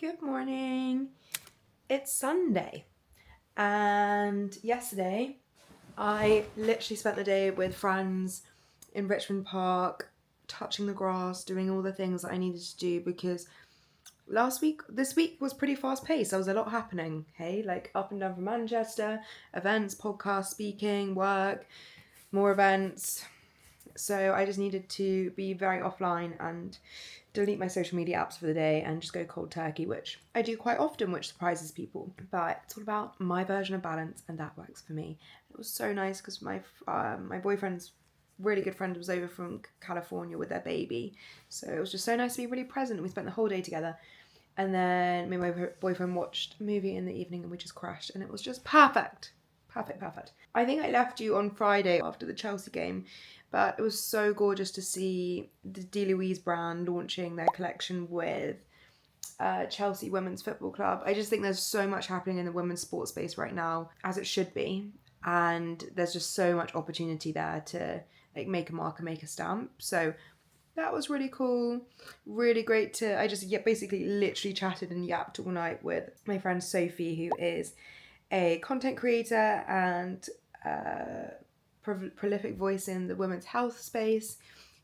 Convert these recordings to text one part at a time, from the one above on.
Good morning. It's Sunday, and yesterday I literally spent the day with friends in Richmond Park, touching the grass, doing all the things that I needed to do because this week was pretty fast paced. There was a lot happening, hey, like up and down from Manchester, events, podcasts, speaking, work, more events. So I just needed to be very offline and delete my social media apps for the day and just go cold turkey, which I do quite often, which surprises people. But it's all about my version of balance, and that works for me. It was so nice because my boyfriend's really good friend was over from California with their baby. So it was just so nice to be really present. We spent the whole day together. And then me and my boyfriend watched a movie in the evening and we just crashed. And it was just perfect. Perfect. I think I left you on Friday after the Chelsea game. But it was so gorgeous to see the D. Louise brand launching their collection with Chelsea Women's Football Club. I just think there's so much happening in the women's sports space right now, as it should be. And there's just so much opportunity there to like make a mark and make a stamp. So that was really cool. Really great I just basically literally chatted and yapped all night with my friend Sophie, who is a content creator and prolific voice in the women's health space,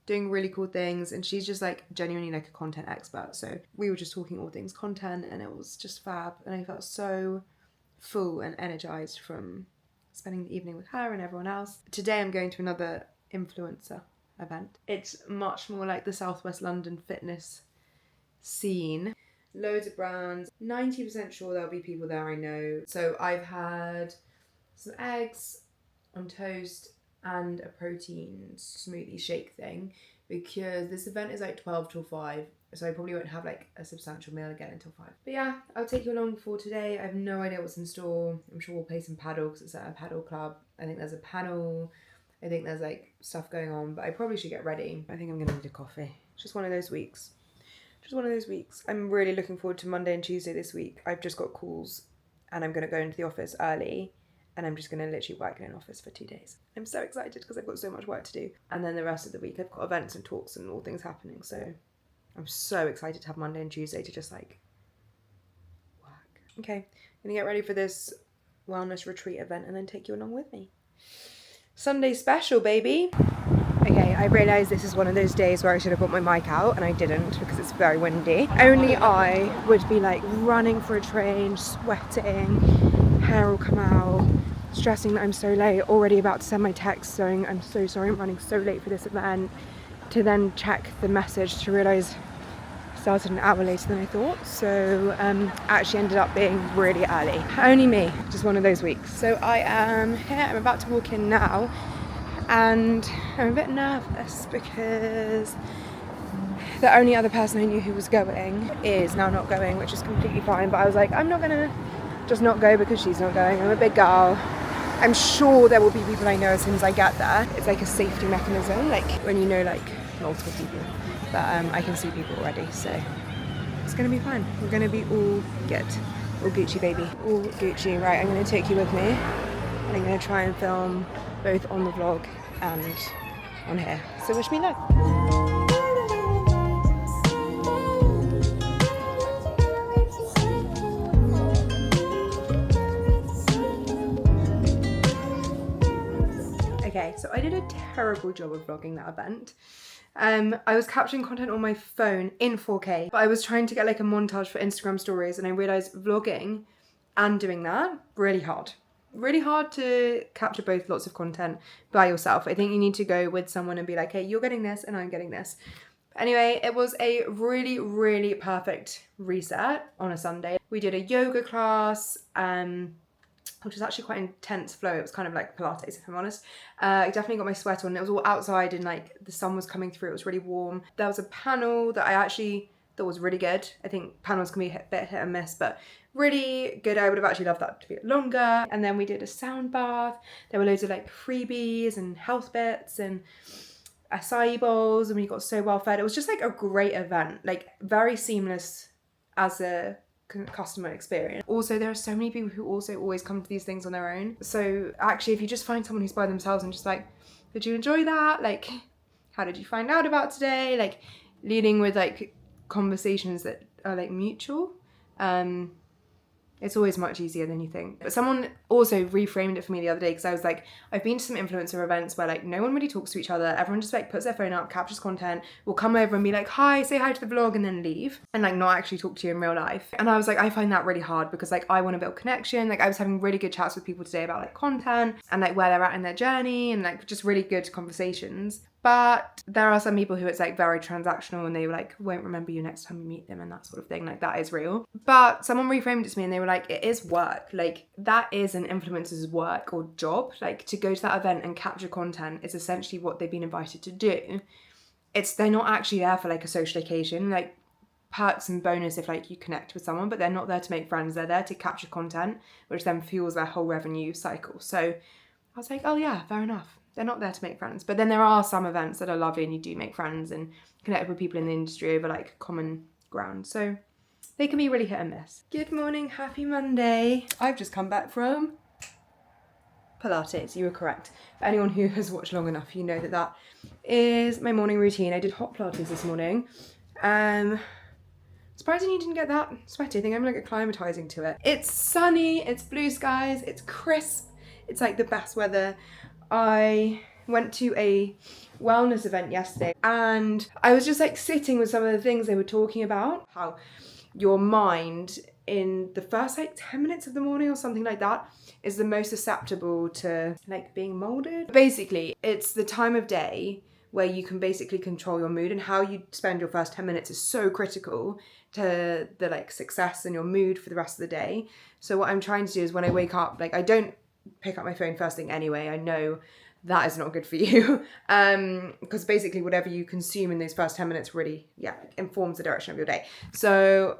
doing really cool things, and she's just like genuinely like a content expert. So we were just talking all things content and it was just fab, and I felt so full and energized from spending the evening with her and everyone else. Today I'm going to another influencer event. It's much more like the Southwest London fitness scene. Loads of brands, 90% sure there'll be people there I know. So I've had some eggs on toast and a protein smoothie shake thing because this event is like 12 till 5, so I probably won't have like a substantial meal again until 5. But yeah, I'll take you along for today. I have no idea what's in store. I'm sure we'll play some paddle because it's at a paddle club. I think there's a panel. I think there's like stuff going on, but I probably should get ready. I think I'm gonna need a coffee. It's just one of those weeks. I'm really looking forward to Monday and Tuesday this week. I've just got calls and I'm gonna go into the office early. And I'm just going to literally work in an office for 2 days. I'm so excited because I've got so much work to do. And then the rest of the week I've got events and talks and all things happening. So I'm so excited to have Monday and Tuesday to just like work. Okay, I'm going to get ready for this wellness retreat event and then take you along with me. Sunday special, baby. Okay, I realised this is one of those days where I should have put my mic out and I didn't because it's very windy. Only I would be like running for a train, sweating, hair will come out, stressing that I'm so late, already about to send my text saying I'm so sorry I'm running so late for this event, to then check the message to realise it started an hour later than I thought. So actually ended up being really early. Only me, just one of those weeks. So I am here, I'm about to walk in now and I'm a bit nervous because the only other person I knew who was going is now not going, which is completely fine, but I was like, I'm not gonna just not go because she's not going. I'm a big girl. I'm sure there will be people I know as soon as I get there. It's like a safety mechanism, like when you know like multiple people. But I can see people already, so it's gonna be fun. We're gonna be all good. All Gucci, baby. All Gucci. Right, I'm gonna take you with me. And I'm gonna try and film both on the vlog and on here. So wish me luck. Okay, so I did a terrible job of vlogging that event. I was capturing content on my phone in 4K, but I was trying to get like a montage for Instagram stories, and I realised vlogging and doing that, really hard. Really hard to capture both lots of content by yourself. I think you need to go with someone and be like, hey, you're getting this and I'm getting this. Anyway, it was a really, really perfect reset on a Sunday. We did a yoga class, which was actually quite intense flow. It was kind of like Pilates, if I'm honest. I definitely got my sweat on. It was all outside and like the sun was coming through. It was really warm. There was a panel that I actually thought was really good. I think panels can be a bit hit and miss, but really good. I would have actually loved that to be longer. And then we did a sound bath. There were loads of like freebies and health bits and acai bowls, and we got so well fed. It was just like a great event, like very seamless as a customer experience. Also, there are so many people who also always come to these things on their own. So actually, if you just find someone who's by themselves and just like, did you enjoy that? Like, how did you find out about today? Like leading with like conversations that are like mutual. It's always much easier than you think. But someone also reframed it for me the other day, because I was like, I've been to some influencer events where like no one really talks to each other. Everyone just like puts their phone up, captures content, will come over and be like, hi, say hi to the vlog, and then leave, and like not actually talk to you in real life. And I was like, I find that really hard, because like I want to build connection. Like I was having really good chats with people today about like content and like where they're at in their journey, and like just really good conversations. But there are some people who it's like very transactional, and they like won't remember you next time you meet them and that sort of thing. Like that is real. But someone reframed it to me and they were like, it is work. Like that is an influencer's work or job. Like to go to that event and capture content is essentially what they've been invited to do. They're not actually there for like a social occasion, like perks and bonus if like you connect with someone, but they're not there to make friends. They're there to capture content, which then fuels their whole revenue cycle. So I was like, oh yeah, fair enough. They're not there to make friends. But then there are some events that are lovely and you do make friends and connect with people in the industry over like common ground. So they can be really hit and miss. Good morning, happy Monday. I've just come back from Pilates. You were correct. For anyone who has watched long enough, you know that that is my morning routine. I did hot Pilates this morning. Surprisingly, you didn't get that sweaty. I think I'm like acclimatizing to it. It's sunny, it's blue skies, it's crisp. It's like the best weather. I went to a wellness event yesterday and I was just like sitting with some of the things they were talking about, how your mind in the first like 10 minutes of the morning or something like that is the most susceptible to like being molded. Basically, it's the time of day where you can basically control your mood, and how you spend your first 10 minutes is so critical to the like success and your mood for the rest of the day. So what I'm trying to do is when I wake up, like I don't pick up my phone first thing anyway. I know that is not good for you, because basically whatever you consume in those first 10 minutes really informs the direction of your day. So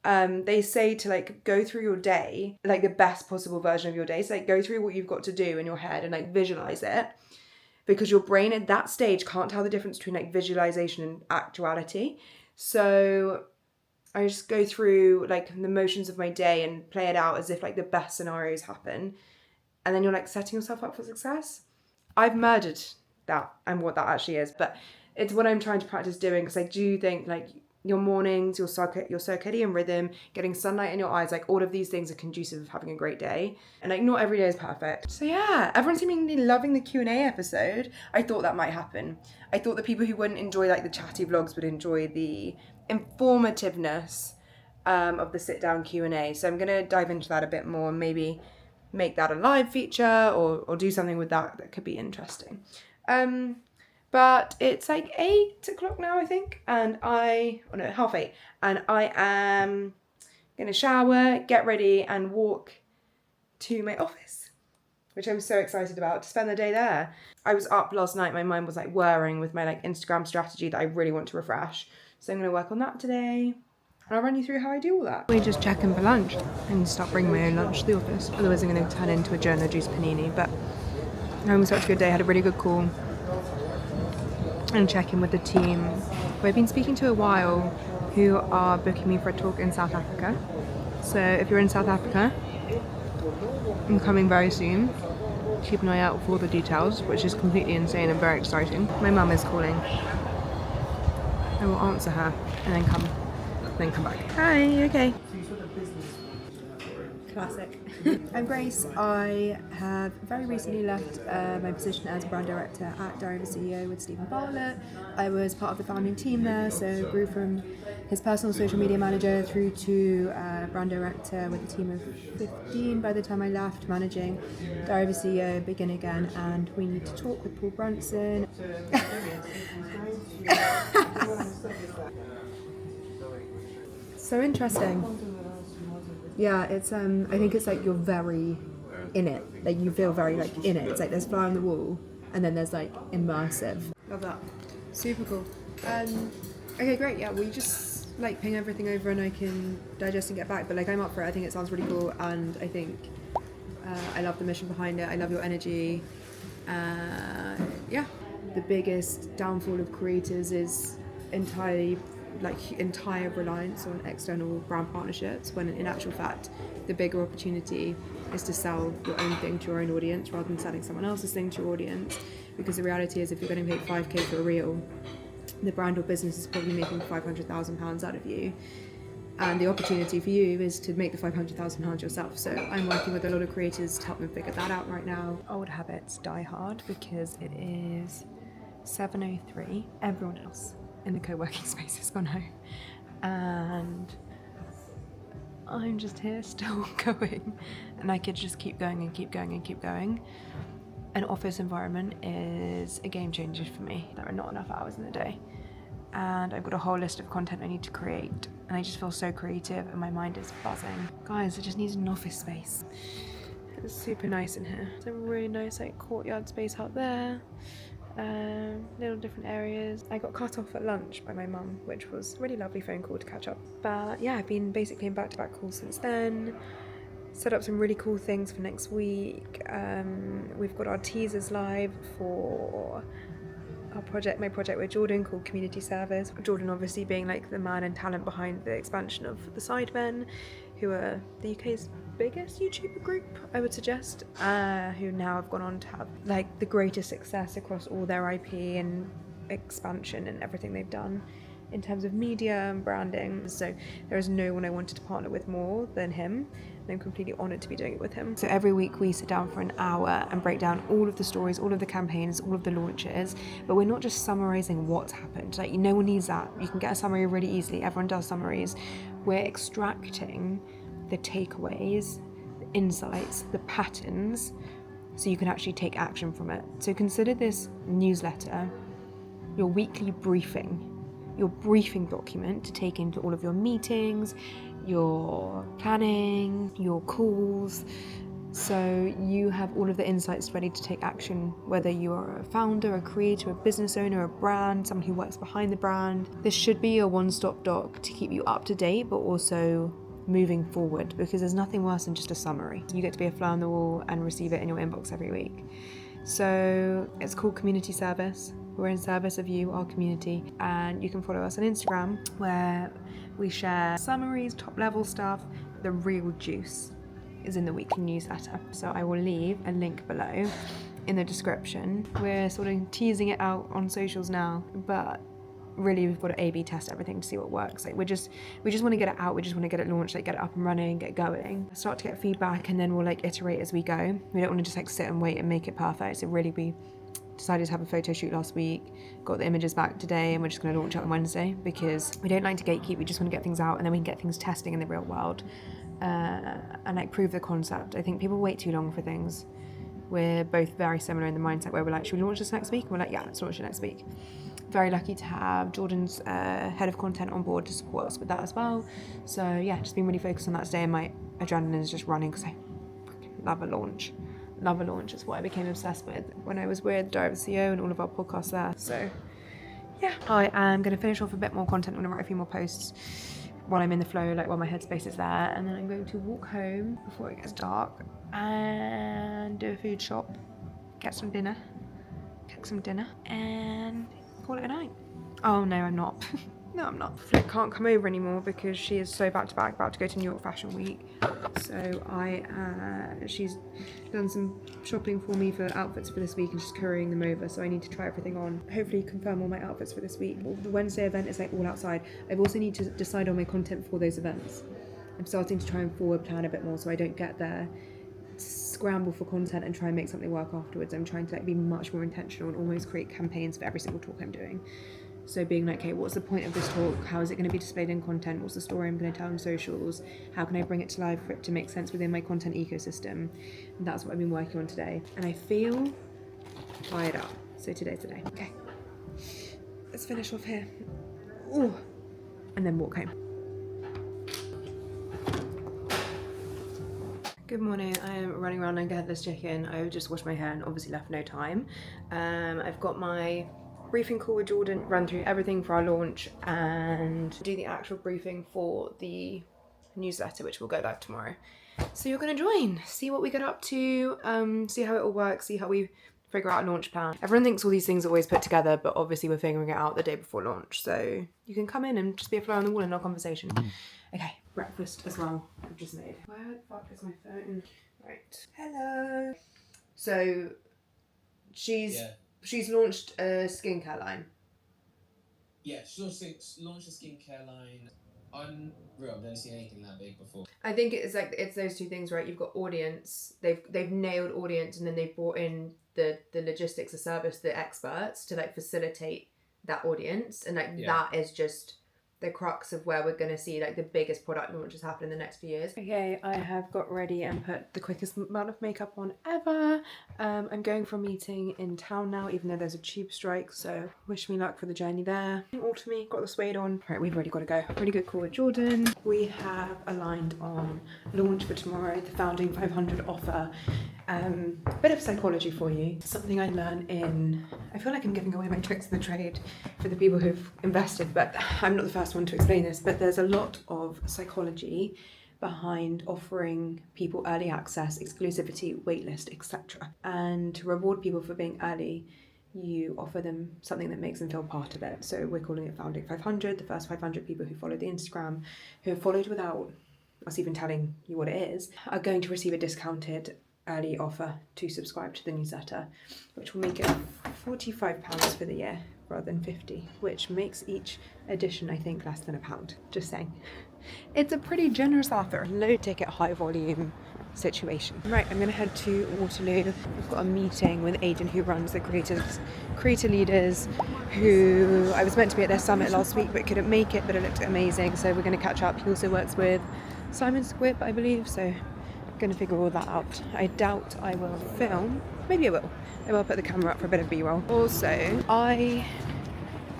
they say to like go through your day like the best possible version of your day. So like go through what you've got to do in your head and like visualize it, because your brain at that stage can't tell the difference between like visualization and actuality. So I just go through like the motions of my day and play it out as if like the best scenarios happen, and then you're like setting yourself up for success. I've murdered that and what that actually is, but it's what I'm trying to practice doing, because I do think like your mornings, your circadian rhythm, getting sunlight in your eyes, like all of these things are conducive of having a great day. And like not every day is perfect. So yeah, everyone's seemingly loving the Q&A episode. I thought that might happen. I thought that people who wouldn't enjoy like the chatty vlogs would enjoy the informativeness of the sit down Q&A. So I'm gonna dive into that a bit more and maybe make that a live feature or do something with that could be interesting. But it's like 8 o'clock now, I think, and 8:30, and I am gonna shower, get ready, and walk to my office, which I'm so excited about, to spend the day there. I was up last night, my mind was like whirring with my like Instagram strategy that I really want to refresh, so I'm gonna work on that today. And I'll run you through how I do all that. We just check in for lunch. I need to start bringing my own lunch to the office. Otherwise I'm going to turn into a Jonah Juice panini. But I'm having such a good day. I had a really good call. And check in with the team who I've been speaking to a while, who are booking me for a talk in South Africa. So if you're in South Africa, I'm coming very soon. Keep an eye out for all the details, which is completely insane and very exciting. My mum is calling. I will answer her and then come back. Hi, you okay? Classic. I'm Grace. I have very recently left my position as brand director at Diary of a CEO with Stephen Bartlett. I was part of the founding team there, so grew from his personal social media manager through to brand director with a team of 15 by the time I left, managing Diary of a CEO, Begin Again, and We Need to Talk with Paul Brunson. So interesting. Yeah, it's I think it's like you're very in it. Like you feel very like in it. It's like there's fly on the wall and then there's like immersive. Love that. Super cool. Okay, great. Yeah, we just like ping everything over and I can digest and get back. But like I'm up for it. I think it sounds really cool, and I think I love the mission behind it. I love your energy. Yeah. The biggest downfall of creators is entire reliance on external brand partnerships, when in actual fact the bigger opportunity is to sell your own thing to your own audience rather than selling someone else's thing to your audience. Because the reality is, if you're getting paid 5k for a reel, the brand or business is probably making £500,000 out of you, And the opportunity for you is to make the £500,000 yourself. So I'm working with a lot of creators to help them figure that out right now. Old habits die hard because it is 7:03. Everyone else in the co-working space has gone home. And I'm just here still going. And I could just keep going and keep going and keep going. An office environment is a game changer for me. There are not enough hours in the day. And I've got a whole list of content I need to create, and I just feel so creative and my mind is buzzing. Guys, I just need an office space. It's super nice in here. It's a really nice like courtyard space out there. Little different areas. I got cut off at lunch by my mum, which was a really lovely phone call to catch up. But yeah, I've been basically in back-to-back calls since then. Set up some really cool things for next week. We've got our teasers live for my project with Jordan called Community Service. Jordan obviously being like the man and talent behind the expansion of the Sidemen, who are the UK's biggest YouTuber group, I would suggest, who now have gone on to have like the greatest success across all their IP and expansion and everything they've done in terms of media and branding. So there is no one I wanted to partner with more than him. I'm completely honoured to be doing it with him. So every week we sit down for an hour and break down all of the stories, all of the campaigns, all of the launches, but we're not just summarising what's happened. Like, no one needs that. You can get a summary really easily. Everyone does summaries. We're extracting the takeaways, the insights, the patterns, so you can actually take action from it. So consider this newsletter your weekly briefing, your briefing document to take into all of your meetings, your planning, your calls, so you have all of the insights ready to take action, whether you are a founder, a creator, a business owner, a brand, someone who works behind the brand. This should be a one-stop doc to keep you up to date, but also moving forward, because there's nothing worse than just a summary. You get to be a fly on the wall and receive it in your inbox every week. So it's called Community Service. We're in service of you, our community, and you can follow us on Instagram, where we share summaries, top level stuff. The real juice is in the weekly newsletter. So I will leave a link below in the description. We're sort of teasing it out on socials now, but really we've got to A/B test everything to see what works. Like we just want to get it out, we just want to get it launched, like get it up and running, get going, start to get feedback, and then we'll like iterate as we go. We don't want to just like sit and wait and make it perfect. So really we decided to have a photo shoot last week, got the images back today, and we're just going to launch it on Wednesday, because we don't like to gatekeep. We just want to get things out, and then we can get things testing in the real world, and like prove the concept. I think people wait too long for things. We're both very similar in the mindset where we're like, should we launch this next week? And we're like, yeah, let's launch it next week. Very lucky to have Jordan's head of content on board to support us with that as well. So yeah, just been really focused on that today, and my adrenaline is just running because I freaking love a launch. Love a launch is what I became obsessed with when I was with Diary of a CEO and all of our podcasts there. So yeah, I am going to finish off a bit more content. I'm going to write a few more posts while I'm in the flow, like while my headspace is there, and then I'm going to walk home before it gets dark and do a food shop, get some dinner, cook some dinner, and call it a night. Oh no, I'm not. No, I'm not. Flick can't come over anymore because she is so back to back, about to go to New York Fashion Week. So she's done some shopping for me for outfits for this week, and she's couriering them over. So I need to try everything on. Hopefully confirm all my outfits for this week. The Wednesday event is like all outside. I've also need to decide on my content for those events. I'm starting to try and forward plan a bit more so I don't get there, scramble for content and try and make something work afterwards. I'm trying to like be much more intentional and almost create campaigns for every single talk I'm doing. So being like, okay, what's the point of this talk? How is it going to be displayed in content? What's the story I'm going to tell on socials? How can I bring it to life for it to make sense within my content ecosystem? And that's what I've been working on today. And I feel fired up. So today's the day. Okay, let's finish off here. Ooh. And then walk home. Good morning. I am running around like a headless chicken. I just washed my hair and obviously left no time. I've got my briefing call with Jordan, run through everything for our launch and do the actual briefing for the newsletter, which will go live tomorrow. So you're going to join, see what we get up to, see how it all works, see how we figure out a launch plan. Everyone thinks all these things are always put together, but obviously we're figuring it out the day before launch. So you can come in and just be a fly on the wall in our conversation. Okay, breakfast as well, I've just made. Where the fuck is my phone? Right, hello. So she's launched a skincare line. Yeah, she's also launched a skincare line. Unreal. I've never seen anything that big before. I think it's those two things, right? You've got audience, they've nailed audience, and then they've brought in the logistics, the service, the experts to like facilitate that audience, and like that is just the crux of where we're going to see like the biggest product launches happen in the next few years. Okay, I have got ready and put the quickest amount of makeup on ever. I'm going for a meeting in town now, even though there's a tube strike, so wish me luck for the journey there. All to me, got the suede on. Right, we've already got to go. Really good call with Jordan. We have aligned on launch for tomorrow, the Founding 500 offer. Bit of psychology for you. Something I learned in, I feel like I'm giving away my tricks of the trade for the people who've invested, but I'm not the first one to explain this, but there's a lot of psychology behind offering people early access, exclusivity, waitlist, etc. And to reward people for being early, you offer them something that makes them feel part of it. So we're calling it Founding 500. The first 500 people who followed the Instagram, who have followed without us even telling you what it is, are going to receive a discounted early offer to subscribe to the newsletter, which will make it £45 for the year rather than 50, which makes each edition, I think, less than £1. Just saying. It's a pretty generous offer. Low ticket, high volume situation. Right, I'm gonna head to Waterloo. I've got a meeting with Aidan, who runs the creator leaders, who I was meant to be at their summit last week but couldn't make it, but it looked amazing, so we're gonna catch up. He also works with Simon Squibb, I believe, so going to figure all that out. I doubt I will film. Maybe I will. I will put the camera up for a bit of B-roll. Also, I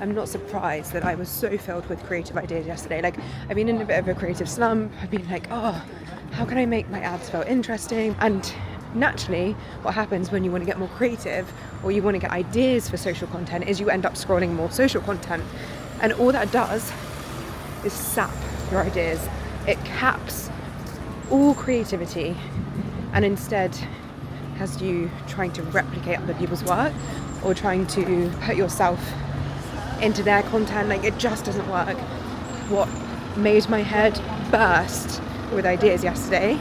am not surprised that I was so filled with creative ideas yesterday. Like, I've been in a bit of a creative slump. I've been like, oh, how can I make my ads feel interesting? And naturally, what happens when you want to get more creative or you want to get ideas for social content is you end up scrolling more social content. And all that does is sap your ideas. It caps all creativity and instead has you trying to replicate other people's work or trying to put yourself into their content. Like, it just doesn't work. What made my head burst with ideas yesterday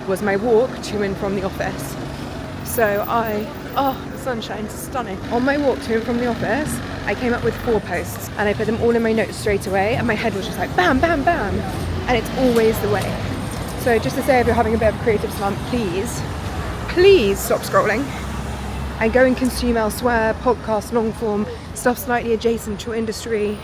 was my walk to and from the office. So the sunshine's stunning. On my walk to and from the office, I came up with 4 posts and I put them all in my notes straight away, and my head was just like bam, bam, bam. And it's always the way. So just to say, if you're having a bit of a creative slump, please stop scrolling and go and consume elsewhere, podcasts, long form, stuff slightly adjacent to your industry.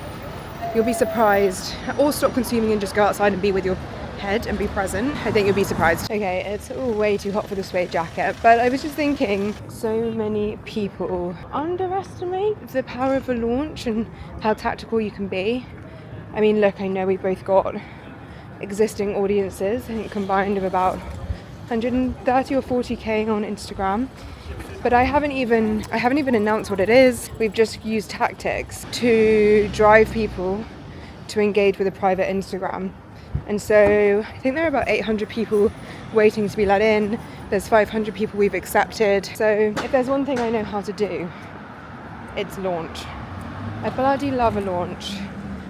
You'll be surprised. Or stop consuming and just go outside and be with your head and be present. I think you'll be surprised. Okay, it's way too hot for the suede jacket, but I was just thinking, so many people underestimate the power of a launch and how tactical you can be. I mean, look, I know we both got existing audiences, I think combined of about 130 or 40k on Instagram, but I haven't even announced what it is. We've just used tactics to drive people to engage with a private Instagram, and so I think there are about 800 people waiting to be let in. There's 500 people we've accepted. So if there's one thing I know how to do, it's launch. I bloody love a launch.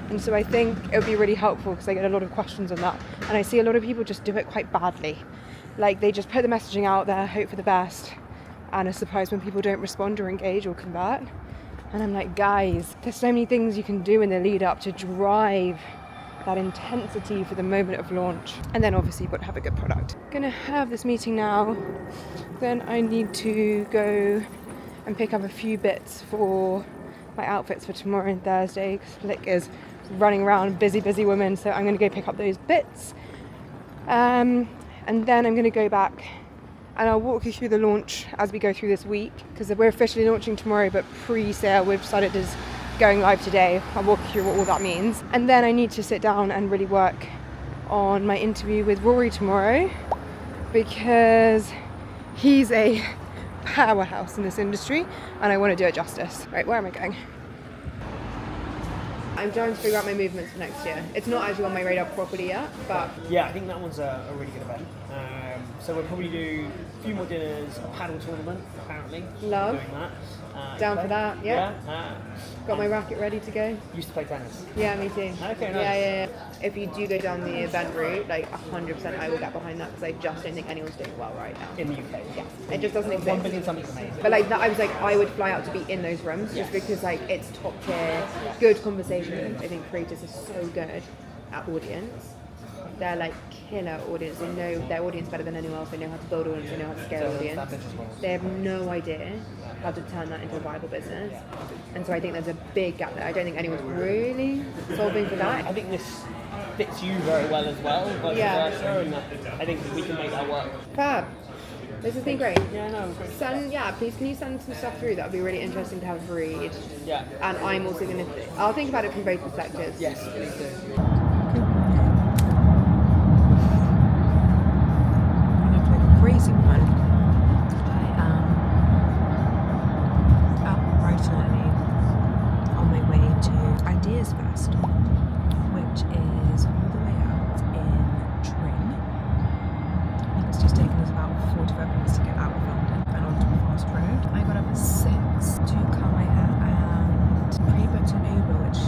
And so I think it would be really helpful because I get a lot of questions on that. And I see a lot of people just do it quite badly. Like, they just put the messaging out there, hope for the best, and are surprised when people don't respond or engage or convert. And I'm like, guys, there's so many things you can do in the lead up to drive that intensity for the moment of launch. And then obviously you've got to have a good product. Gonna have this meeting now. Then I need to go and pick up a few bits for my outfits for tomorrow and Thursday, because Lick is running around, busy woman, so I'm going to go pick up those bits, and then I'm going to go back and I'll walk you through the launch as we go through this week, because we're officially launching tomorrow, but pre-sale we've decided is going live today. I'll walk you through what all that means, and then I need to sit down and really work on my interview with Rory tomorrow, because he's a powerhouse in this industry and I want to do it justice. Right, where am I going? I'm trying to figure out my movements for next year. It's not actually on my radar properly yet, but... Yeah, I think that one's a really good event. So we'll probably do a few more dinners, a paddle tournament, apparently. Love. Doing that. Down for that, yeah. Got my racket ready to go. Used to play tennis. Yeah, me too. Okay, nice. Yeah. If you do go down the event route, like 100% I will get behind that, because I just don't think anyone's doing well right now. In the UK? Yeah, it just doesn't exist. 1 billion something's amazing. But like that, I was like, I would fly out to be in those rooms just because like it's top tier, good conversation. I think creators are so good at audience. They're like killer audience. They know their audience better than anyone else. They know how to build audience. They know how to scale audience. They have no idea how to turn that into a viable business. And so I think there's a big gap there. I don't think anyone's really solving for that. I think this fits you very well as well, vice versa, and I think we can make that work. Fab. This has been great. Yeah, no, great. Please can you send some stuff through? That would be really interesting to have read. Yeah. And I'm also going to, I'll think about it from both perspectives. Yes, please do. Crazy one. I am up bright and early on my way to Ideas Fest, which is all the way out in Tring. I think it's just taken us about 45 minutes to get out of London and onto a fast road. I got up at 6 to cut my hair and pre-booked an Uber, which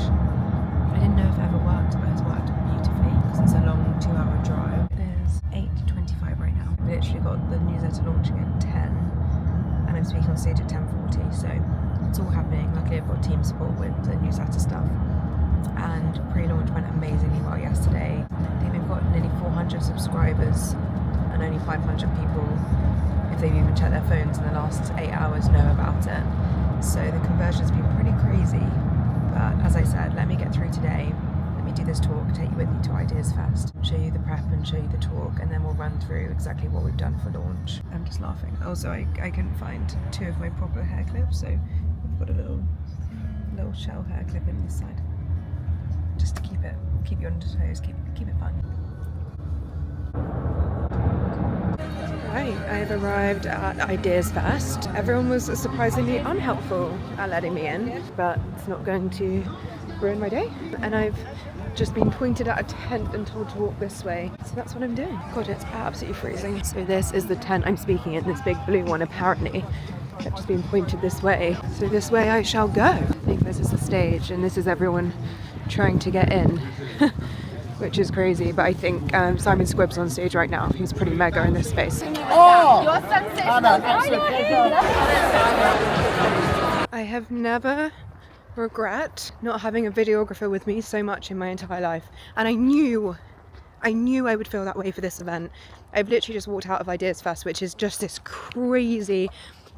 I didn't know if it ever worked, but has worked beautifully because it's a long 2-hour drive. There's 8:25 right now. We literally got the newsletter launching at 10 and I'm speaking on stage at 10:40, so it's all happening. Luckily I've got team support with the newsletter stuff, and pre-launch went amazingly well yesterday. I think we've got nearly 400 subscribers and only 500 people, if they've even checked their phones in the last 8 hours, know about it. So the conversion's been pretty crazy, but as I said, let me get through today. Do this talk, take you with me to Ideas Fest, show you the prep and show you the talk, and then we'll run through exactly what we've done for launch. I'm just laughing. Also, I couldn't find 2 of my proper hair clips, so I've got a little shell hair clip in this side, just to keep you on your toes, keep it fun. Right, I have arrived at Ideas Fest. Everyone was surprisingly unhelpful at letting me in, but it's not going to ruin my day. And I've just been pointed at a tent and told to walk this way, so that's what I'm doing. God, it's absolutely freezing. So this is the tent I'm speaking in, this big blue one apparently. I've just been pointed this way, so this way I shall go. I think this is the stage and this is everyone trying to get in, which is crazy, but I think Simon Squibb's on stage right now. He's pretty mega in this space. Oh! Your sensational. I have never regret not having a videographer with me so much in my entire life, and I knew I would feel that way for this event. I've literally just walked out of Ideas Fest, which is just this crazy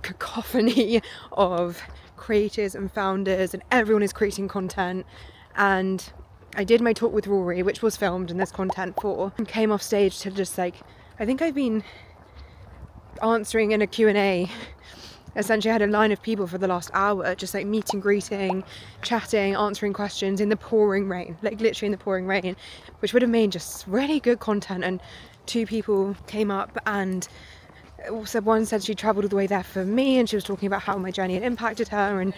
cacophony of creators and founders, and everyone is creating content. And I did my talk with Rory, which was filmed and there's content for, and came off stage to just like, I think I've been answering in a Q&A. Essentially I had a line of people for the last hour, just like meeting, greeting, chatting, answering questions in the pouring rain, like literally in the pouring rain, which would have made just really good content. And 2 people came up and also one said she travelled all the way there for me, and she was talking about how my journey had impacted her, and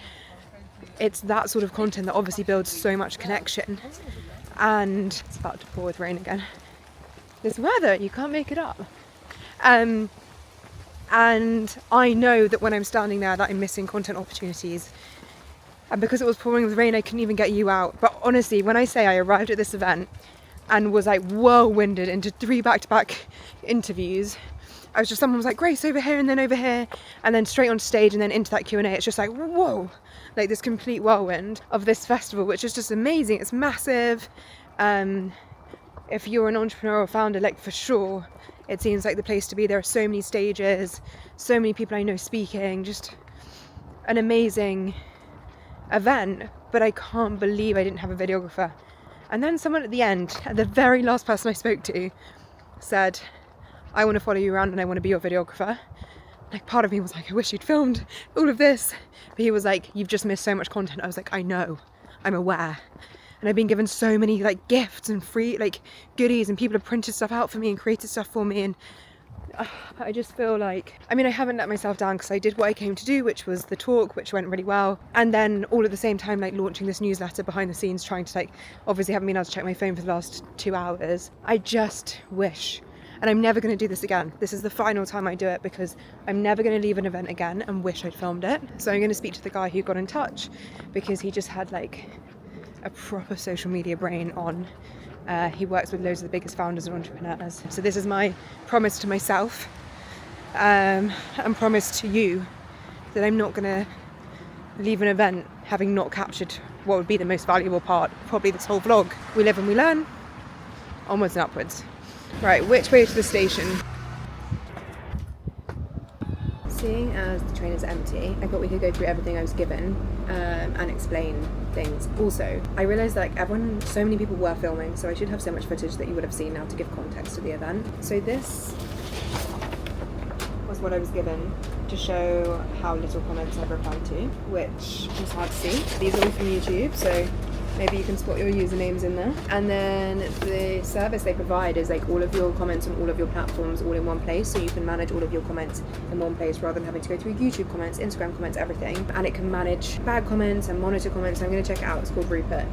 it's that sort of content that obviously builds so much connection. And it's about to pour with rain again. This weather, you can't make it up. And I know that when I'm standing there that I'm missing content opportunities, and because it was pouring with rain I couldn't even get you out. But honestly, when I say I arrived at this event and was like whirlwinded into 3 back-to-back interviews, I was just, someone was like, Grace, over here and then over here, and then straight on stage and then into that Q&A. It's just like, whoa, like this complete whirlwind of this festival, which is just amazing. It's massive. If you're an entrepreneur or founder, like for sure it seems like the place to be. There are so many stages, so many people I know speaking, just an amazing event. But I can't believe I didn't have a videographer. And then someone at the end, the very last person I spoke to, said, I want to follow you around and I want to be your videographer. Like, part of me was like, I wish you'd filmed all of this. But he was like, you've just missed so much content. I was like, I know, I'm aware. And I've been given so many like gifts and free like goodies, and people have printed stuff out for me and created stuff for me, and I just feel like, I mean, I haven't let myself down because I did what I came to do, which was the talk, which went really well, and then all at the same time like launching this newsletter behind the scenes, trying to like, obviously haven't been able to check my phone for the last 2 hours. I just wish, and I'm never going to do this again. This is the final time I do it, because I'm never going to leave an event again and wish I'd filmed it. So I'm going to speak to the guy who got in touch, because he just had like a proper social media brain on. He works with loads of the biggest founders and entrepreneurs. So this is my promise to myself, and promise to you, that I'm not going to leave an event having not captured what would be the most valuable part, probably this whole vlog. We live and we learn. Onwards and upwards. Right, which way to the station? Seeing as the train is empty, I thought we could go through everything I was given and explain things. Also, I realised like so many people were filming, so I should have so much footage that you would have seen now to give context to the event. So this was what I was given to show how little comments I've replied to, which was hard to see. These are all from YouTube, so maybe you can spot your usernames in there. And then the service they provide is like all of your comments on all of your platforms all in one place, so you can manage all of your comments in one place rather than having to go through YouTube comments, Instagram comments, everything. And it can manage bad comments and monitor comments. So I'm going to check it out. It's called Rupert.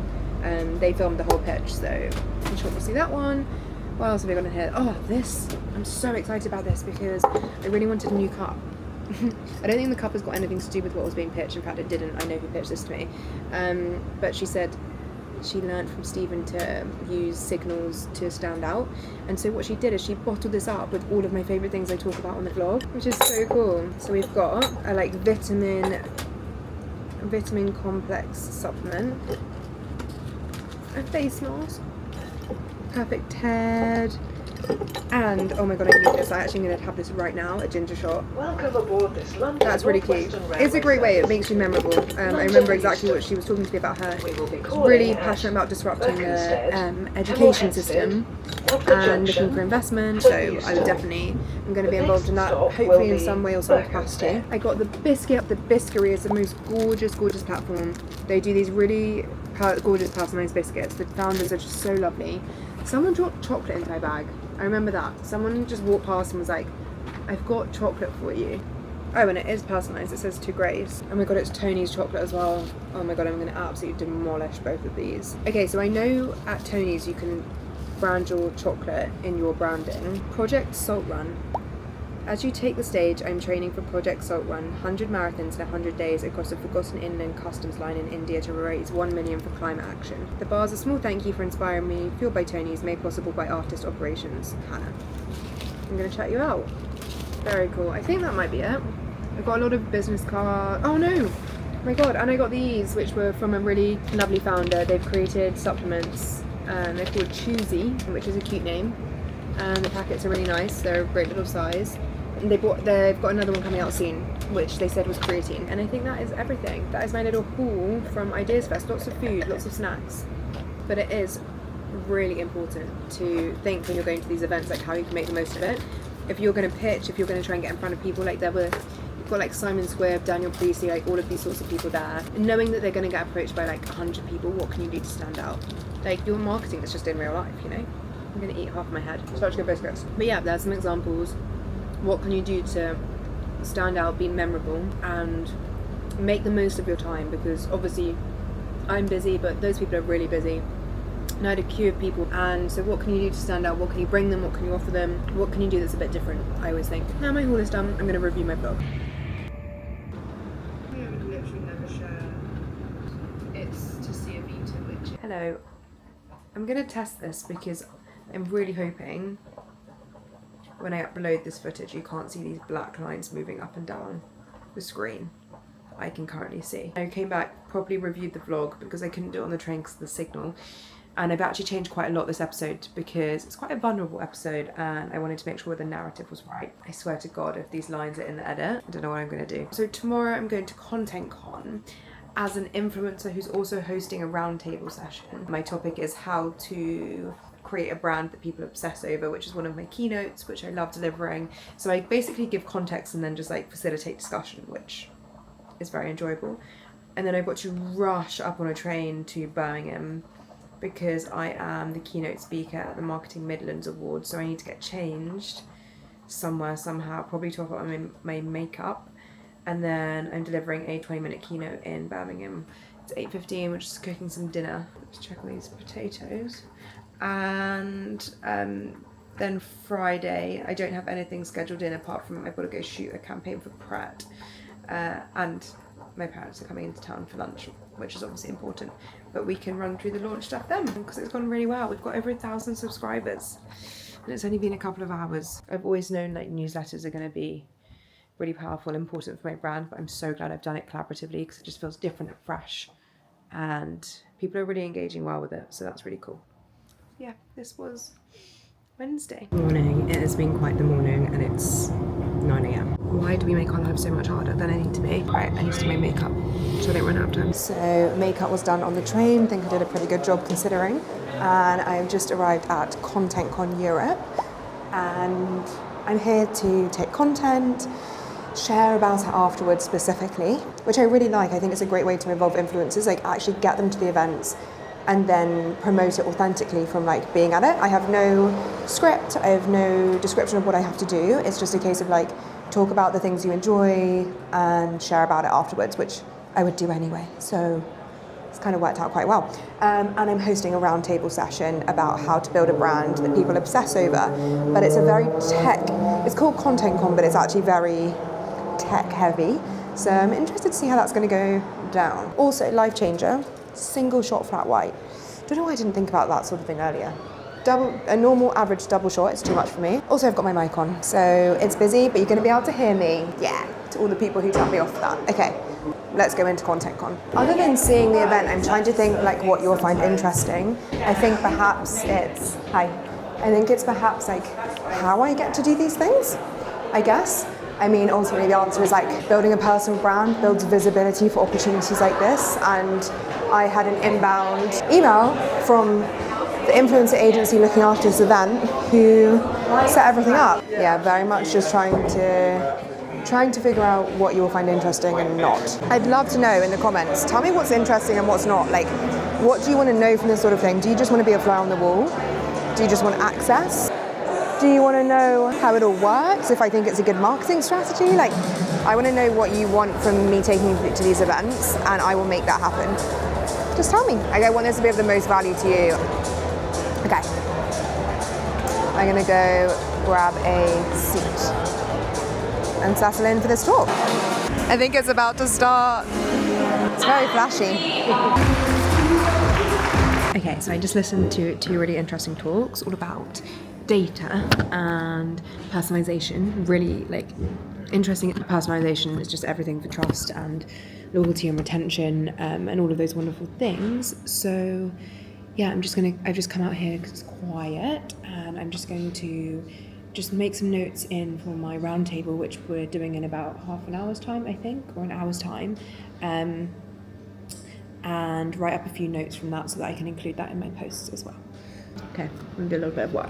They filmed the whole pitch, so I'm sure we'll see that one. What else have we got in here? Oh, this. I'm so excited about this because I really wanted a new cup. I don't think the cup has got anything to do with what was being pitched. In fact, it didn't. I know who pitched this to me. But she said she learned from Stephen to use signals to stand out. And so what she did is she bottled this up with all of my favourite things I talk about on the vlog, which is so cool. So we've got a like vitamin complex supplement, a face mask, perfect head, and oh my god, I need this. I actually need to have this right now, a ginger shot. Welcome aboard this London. That's really cute. It's a great way, it makes you memorable. I remember exactly what she was talking to me about her. Really passionate about disrupting the education system and looking for investment, so I'm going to be involved in that, hopefully in some way or some capacity. I got the biscuit. The Biscuitery is the most gorgeous platform. They do these really gorgeous personalised biscuits. The founders are just so lovely. Someone dropped chocolate into my bag. I remember that. Someone just walked past and was like, I've got chocolate for you. Oh, and it is personalised. It says to Grace. Oh my god, it's Tony's chocolate as well. Oh my god, I'm going to absolutely demolish both of these. Okay, so I know at Tony's you can brand your chocolate in your branding. Project Salt Run. As you take the stage, I'm training for Project Salt Run, 100 marathons in 100 days across a forgotten inland customs line in India to raise 1 million for climate action. The bar's a small thank you for inspiring me, fueled by Tony's, made possible by Artist Operations. Hannah. I'm going to chat you out. Very cool. I think that might be it. I've got a lot of business cards. Oh no! Oh my god, and I got these, which were from a really lovely founder. They've created supplements. They're called Choosy, which is a cute name. And the packets are really nice. They're a great little size. They've got another one coming out soon, which they said was creatine. And I think that is everything. That is my little haul from Ideas Fest. Lots of food, lots of snacks. But it is really important to think when you're going to these events, like how you can make the most of it. If you're going to pitch, if you're going to try and get in front of people, like you've got like Simon Squibb, Daniel Priestley, like all of these sorts of people there. And knowing that they're going to get approached by like 100 people, what can you do to stand out? Like your marketing that's just in real life, you know? I'm going to eat half of my head. Such good biscuits. But yeah, there's some examples. What can you do to stand out, be memorable, and make the most of your time? Because obviously I'm busy, but those people are really busy. And I had a queue of people, and so what can you do to stand out? What can you bring them? What can you offer them? What can you do that's a bit different? I always think. Now my haul is done, I'm going to review my vlog. I would literally never share. It's to see a Vita, which... Hello. I'm going to test this because I'm really hoping when I upload this footage you can't see these black lines moving up and down the screen. I can currently see. I came back, properly reviewed the vlog because I couldn't do it on the train because of the signal, and I've actually changed quite a lot this episode because it's quite a vulnerable episode and I wanted to make sure the narrative was right. I swear to God, if these lines are in the edit, I don't know what I'm going to do. So tomorrow I'm going to ContentCon as an influencer who's also hosting a roundtable session. My topic is how to create a brand that people obsess over, which is one of my keynotes, which I love delivering. So I basically give context and then just like facilitate discussion, which is very enjoyable. And then I've got to rush up on a train to Birmingham because I am the keynote speaker at the Marketing Midlands Awards, so I need to get changed somewhere, somehow, probably top up my makeup. And then I'm delivering a 20-minute keynote in Birmingham. It's 8:15, we're just cooking some dinner. Let's check on these potatoes. And then Friday, I don't have anything scheduled in apart from I've got to go shoot a campaign for Pret. And my parents are coming into town for lunch, which is obviously important. But we can run through the launch stuff then, because it's gone really well. We've got over 1,000 subscribers. And it's only been a couple of hours. I've always known like newsletters are going to be really powerful, important for my brand, but I'm so glad I've done it collaboratively because it just feels different and fresh. And people are really engaging well with it, so that's really cool. yeah, this was Wednesday. Morning, it has been quite the morning and it's 9 a.m. Why do we make our lives so much harder than I need to be? Right, I need to do my makeup so I don't run out of time. So makeup was done on the train, I think I did a pretty good job considering. And I have just arrived at ContentCon Europe and I'm here to take content, share about it afterwards specifically, which I really like. I think it's a great way to involve influencers, like actually get them to the events and then promote it authentically from like being at it. I have no script, I have no description of what I have to do. It's just a case of like talk about the things you enjoy and share about it afterwards, which I would do anyway. So it's kind of worked out quite well. And I'm hosting a roundtable session about how to build a brand that people obsess over. But it's a very it's called ContentCon, but it's actually very tech heavy. So I'm interested to see how that's going to go down. Also, life changer, single shot flat white. Don't know why I didn't think about that sort of thing earlier. A normal average double shot is too much for me. Also, I've got my mic on, so it's busy, but you're going to be able to hear me. Yeah, to all the people who tell me off for that. Okay, let's go into ContentCon. Other than seeing the event, I'm trying to think like what you'll find interesting. I think perhaps it's perhaps like how I get to do these things, I guess. I mean, ultimately the answer is like building a personal brand builds visibility for opportunities like this. And I had an inbound email from the influencer agency looking after this event who set everything up. Yeah, very much just trying to figure out what you will find interesting and not. I'd love to know in the comments, tell me what's interesting and what's not. Like, what do you want to know from this sort of thing? Do you just want to be a fly on the wall? Do you just want access? Do you want to know how it all works? If I think it's a good marketing strategy? Like, I want to know what you want from me taking you to these events, and I will make that happen. Just tell me. Like, I want this to be of the most value to you. Okay. I'm going to go grab a seat and settle in for this talk. I think it's about to start. It's very flashy. Okay, so I just listened to two really interesting talks all about data and personalization. Really like interesting. Personalization is just everything for trust and loyalty and retention and all of those wonderful things. So yeah, I've just come out here because it's quiet and I'm just going to just make some notes in for my roundtable, which we're doing in about half an hour's time, I think, or an hour's time, and write up a few notes from that so that I can include that in my posts as well. Okay, I'm gonna do a little bit of work.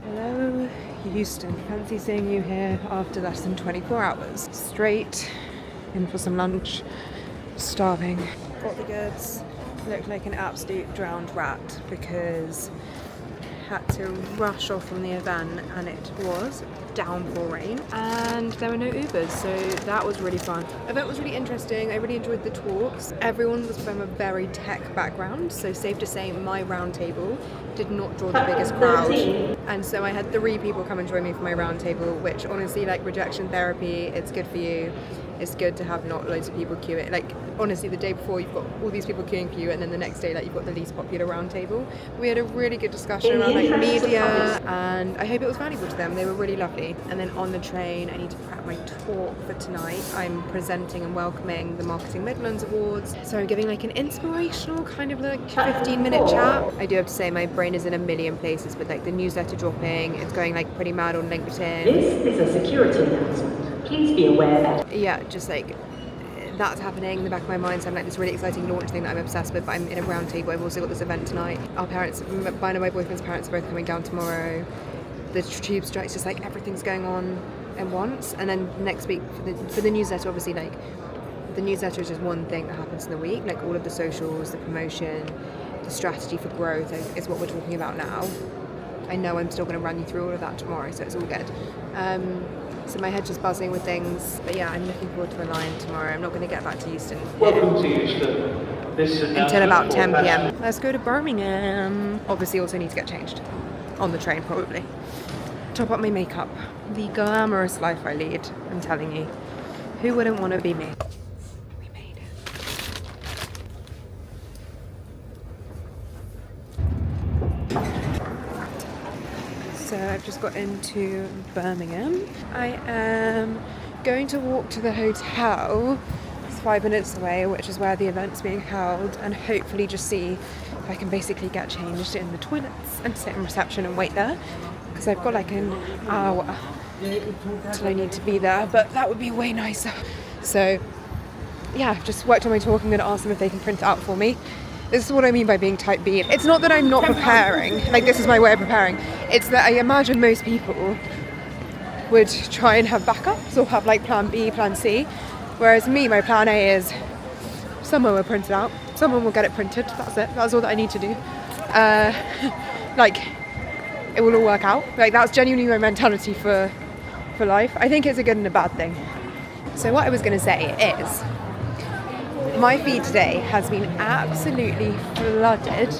Hello, Houston. Fancy seeing you here after less than 24 hours. Straight in for some lunch. Starving. Got the goods. Looked like an absolute drowned rat because had to rush off from the event and it was downpour rain and there were no Ubers, so that was really fun. The event was really interesting. I really enjoyed the talks. Everyone was from a very tech background, so safe to say my round table did not draw the biggest crowd, and so I had 3 people come and join me for my round table, which honestly, like rejection therapy, it's good for you. It's good to have not loads of people queuing. Like honestly, the day before you've got all these people queuing for you, and then the next day like you've got the least popular round table. We had a really good discussion around like media, and I hope it was valuable to them. They were really lovely. And then on the train, I need to prep my talk for tonight. I'm presenting and welcoming the Marketing Midlands Awards. So I'm giving like an inspirational kind of like 15-minute chat. I do have to say my brain is in a million places with like the newsletter dropping. It's going like pretty mad on LinkedIn. This is a security announcement. Please be aware that... Yeah, just like that's happening in the back of my mind. So I'm like this really exciting launch thing that I'm obsessed with, but I'm in a round table. I've also got this event tonight. Our parents, mine and my boyfriend's parents, are both coming down tomorrow. The tube strikes, just like everything's going on at once. And then next week for the newsletter, obviously like the newsletter is just one thing that happens in the week. Like all of the socials, the promotion, the strategy for growth is what we're talking about now. I know I'm still going to run you through all of that tomorrow, so it's all good. So my head's just buzzing with things, but yeah, I'm looking forward to a line tomorrow. I'm not going to get back to Houston until about 10 p.m. Let's go to Birmingham. Obviously also need to get changed on the train probably. Top up my makeup. The glamorous life I lead, I'm telling you. Who wouldn't want to be me? We made it. So I've just got into Birmingham. I am going to walk to the hotel. It's 5 minutes away, which is where the event's being held, and hopefully just see if I can basically get changed in the toilets and sit in reception and wait there, because I've got like an hour till I need to be there, but that would be way nicer. So yeah, just worked on my talk. I'm going to ask them if they can print it out for me. This is what I mean by being type B. It's not that I'm not preparing, like this is my way of preparing. It's that I imagine most people would try and have backups or have like plan B, plan C. Whereas me, my plan A is someone will print it out, someone will get it printed, that's it, that's all that I need to do. Like, it will all work out. Like, that's genuinely my mentality for life. I think it's a good and a bad thing. So what I was going to say is, my feed today has been absolutely flooded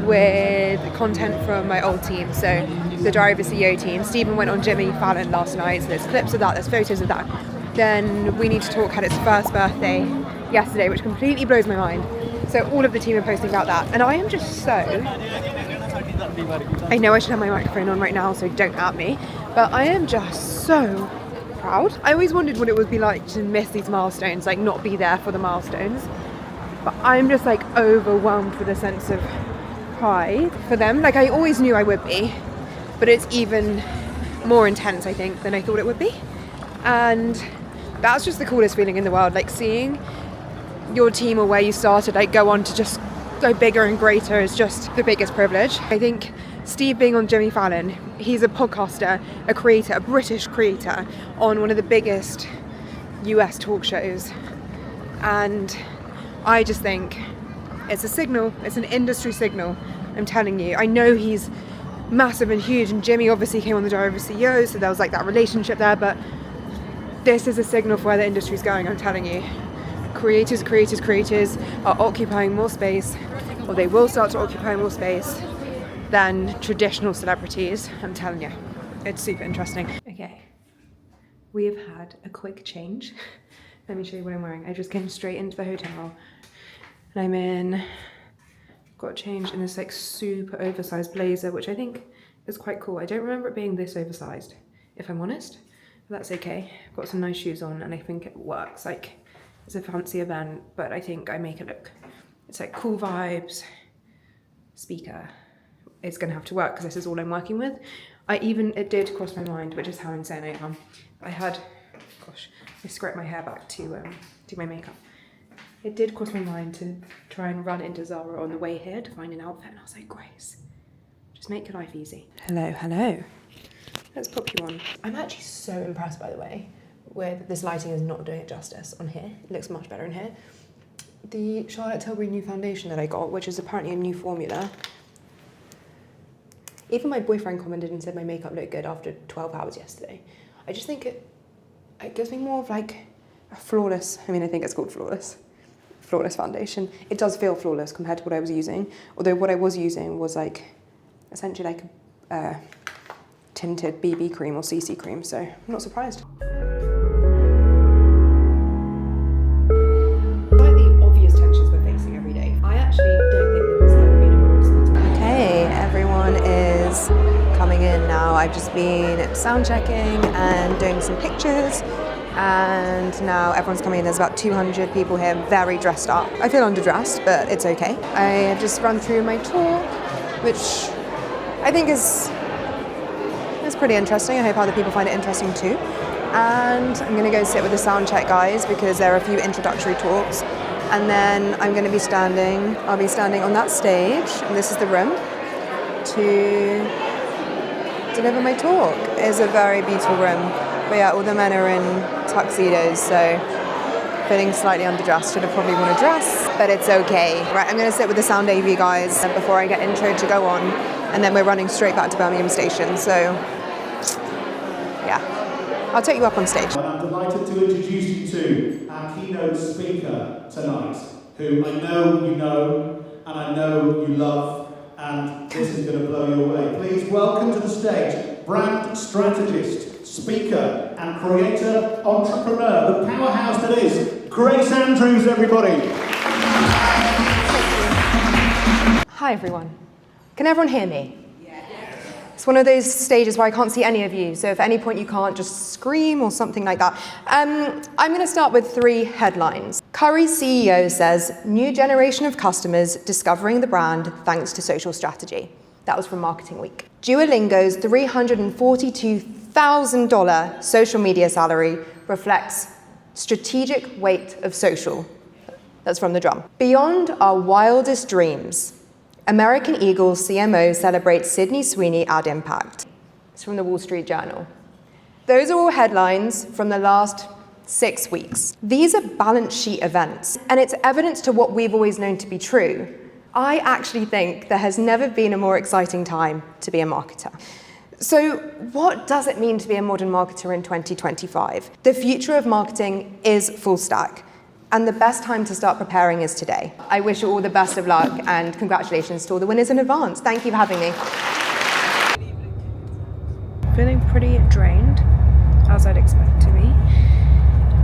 with content from my old team. So the Driver CEO team. Stephen went on Jimmy Fallon last night, so there's clips of that, there's photos of that. Then We Need to Talk had its first birthday yesterday, which completely blows my mind. So all of the team are posting about that. And I am just so... I know I should have my microphone on right now, so don't at me. But I am just so proud. I always wondered what it would be like to miss these milestones, like not be there for the milestones. But I'm just like overwhelmed with a sense of pride for them. Like I always knew I would be, but it's even more intense, I think, than I thought it would be. And that's just the coolest feeling in the world, like seeing your team or where you started like go on to just go bigger and greater is just the biggest privilege. I think Steve being on Jimmy Fallon, he's a podcaster, a creator, a British creator on one of the biggest US talk shows, and I just think it's a signal, it's an industry signal, I'm telling you. I know he's massive and huge, and Jimmy obviously came on the Driver CEO, so there was like that relationship there, but this is a signal for where the industry's going, I'm telling you. Creators are occupying more space, or they will start to occupy more space than traditional celebrities. I'm telling you, it's super interesting. Okay, we have had a quick change. Let me show you what I'm wearing. I just came straight into the hotel, and got changed in this like super oversized blazer, which I think is quite cool. I don't remember it being this oversized, if I'm honest, but that's okay. I've got some nice shoes on, and I think it works. Like, it's a fancy event, but I think I make it look, it's like cool vibes. Speaker is gonna have to work because this is all I'm working with. It did cross my mind, which is how insane I am. I scraped my hair back to do my makeup. It did cross my mind to try and run into Zara on the way here to find an outfit, and I was like, Grace, just make your life easy. Hello. Let's pop you on. I'm actually so impressed, by the way, with this lighting is not doing it justice on here. It looks much better in here. The Charlotte Tilbury new foundation that I got, which is apparently a new formula. Even my boyfriend commented and said my makeup looked good after 12 hours yesterday. I just think it gives me more of like a flawless, I think it's called flawless foundation. It does feel flawless compared to what I was using, although what I was using was like essentially like a tinted BB cream or CC cream, so I'm not surprised. Everyone is coming in now. I've just been sound checking and doing some pictures, and now everyone's coming in. There's about 200 people here, very dressed up. I feel underdressed, but it's okay. I have just run through my tour, which I think is pretty interesting. I hope other people find it interesting too. And I'm gonna go sit with the sound check guys because there are a few introductory talks. And then I'll be standing on that stage, and this is the room, to deliver my talk. It's a very beautiful room. But yeah, all the men are in tuxedos, so feeling slightly underdressed. Should have probably worn a dress, but it's okay. Right, I'm gonna sit with the sound AV guys before I get intro to go on, and then we're running straight back to Birmingham Station, so yeah. I'll take you up on stage. I'm delighted to introduce you to our keynote speaker tonight, who I know you know, and I know you love, and this is going to blow you away. Please welcome to the stage, brand strategist, speaker, and creator, entrepreneur, the powerhouse that is Grace Andrews, everybody. Hi everyone. Can everyone hear me? It's one of those stages where I can't see any of you, so if at any point you can't, just scream or something like that. I'm going to start with 3 headlines. Curry's CEO says, new generation of customers discovering the brand thanks to social strategy. That was from Marketing Week. Duolingo's $342,000 social media salary reflects strategic weight of social. That's from The Drum. Beyond our wildest dreams, American Eagles CMO celebrates Sydney Sweeney ad impact. It's from the Wall Street Journal. Those are all headlines from the last 6 weeks. These are balance sheet events, and it's evidence to what we've always known to be true. I actually think there has never been a more exciting time to be a marketer. So what does it mean to be a modern marketer in 2025? The future of marketing is full stack, and the best time to start preparing is today. I wish you all the best of luck, and congratulations to all the winners in advance. Thank you for having me. Feeling pretty drained, as I'd expect to be.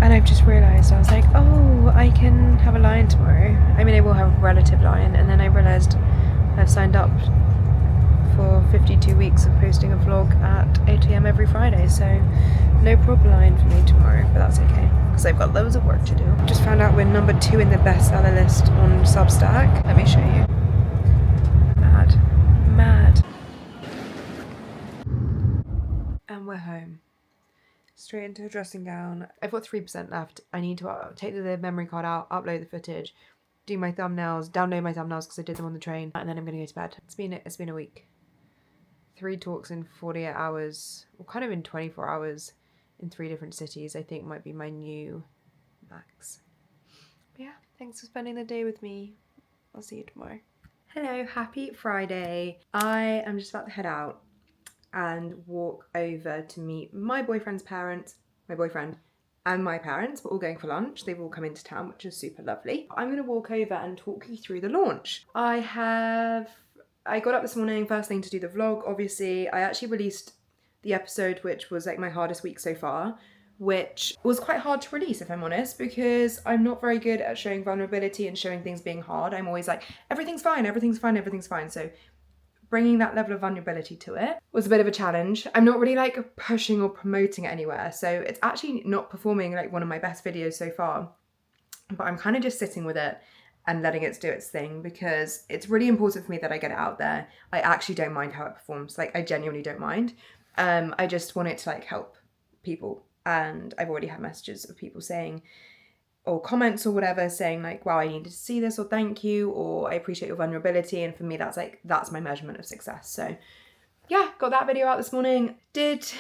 And I've just realised, I was like, oh, I can have a lie-in tomorrow. I mean, I will have a relative lie-in, and then I realised I've signed up for 52 weeks of posting a vlog at 8 AM every Friday, so no proper lie-in for me tomorrow, but that's okay, because I've got loads of work to do. Just found out we're number 2 in the bestseller list on Substack. Let me show you. Mad. And we're home. Straight into a dressing gown. I've got 3% left. I need to take the memory card out, upload the footage, do my thumbnails, download my thumbnails because I did them on the train, and then I'm gonna go to bed. It's been a week. 3 talks in 48 hours, or kind of in 24 hours in 3 different cities, I think might be my new max. But yeah, thanks for spending the day with me. I'll see you tomorrow. Hello, happy Friday. I am just about to head out and walk over to meet my boyfriend's parents, my boyfriend and my parents. We're all going for lunch. They've all come into town, which is super lovely. I'm going to walk over and talk you through the launch. I got up this morning, first thing to do the vlog, obviously. I actually released the episode, which was like my hardest week so far, which was quite hard to release, if I'm honest, because I'm not very good at showing vulnerability and showing things being hard. I'm always like, everything's fine, everything's fine, everything's fine. So bringing that level of vulnerability to it was a bit of a challenge. I'm not really like pushing or promoting it anywhere. So it's actually not performing like one of my best videos so far, but I'm kind of just sitting with it and letting it do its thing because it's really important for me that I get it out there. I actually don't mind how it performs. Like I genuinely don't mind. I just want it to like help people. And I've already had messages of people saying, or comments or whatever, saying like, wow, I needed to see this, or thank you, or I appreciate your vulnerability. And for me, that's my measurement of success. So yeah, got that video out this morning. Did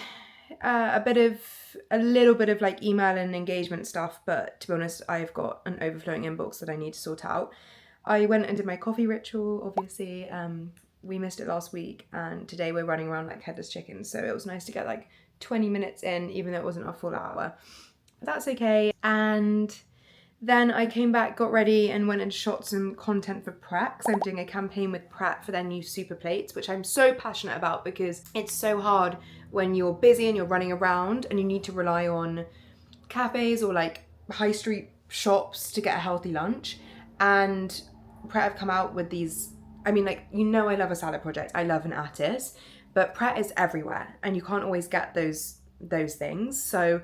a little bit of like email and engagement stuff, but to be honest, I've got an overflowing inbox that I need to sort out. I went and did my coffee ritual, obviously. We missed it last week, and today we're running around like headless chickens. So it was nice to get like 20 minutes in, even though it wasn't a full hour. But that's okay. And then I came back, got ready, and went and shot some content for Pret, because I'm doing a campaign with Pret for their new super plates, which I'm so passionate about because it's so hard when you're busy and you're running around and you need to rely on cafes or like high street shops to get a healthy lunch. And Pret have come out with these, I mean, like, you know, I love a salad project, I love an artist, but Pret is everywhere and you can't always get those things. So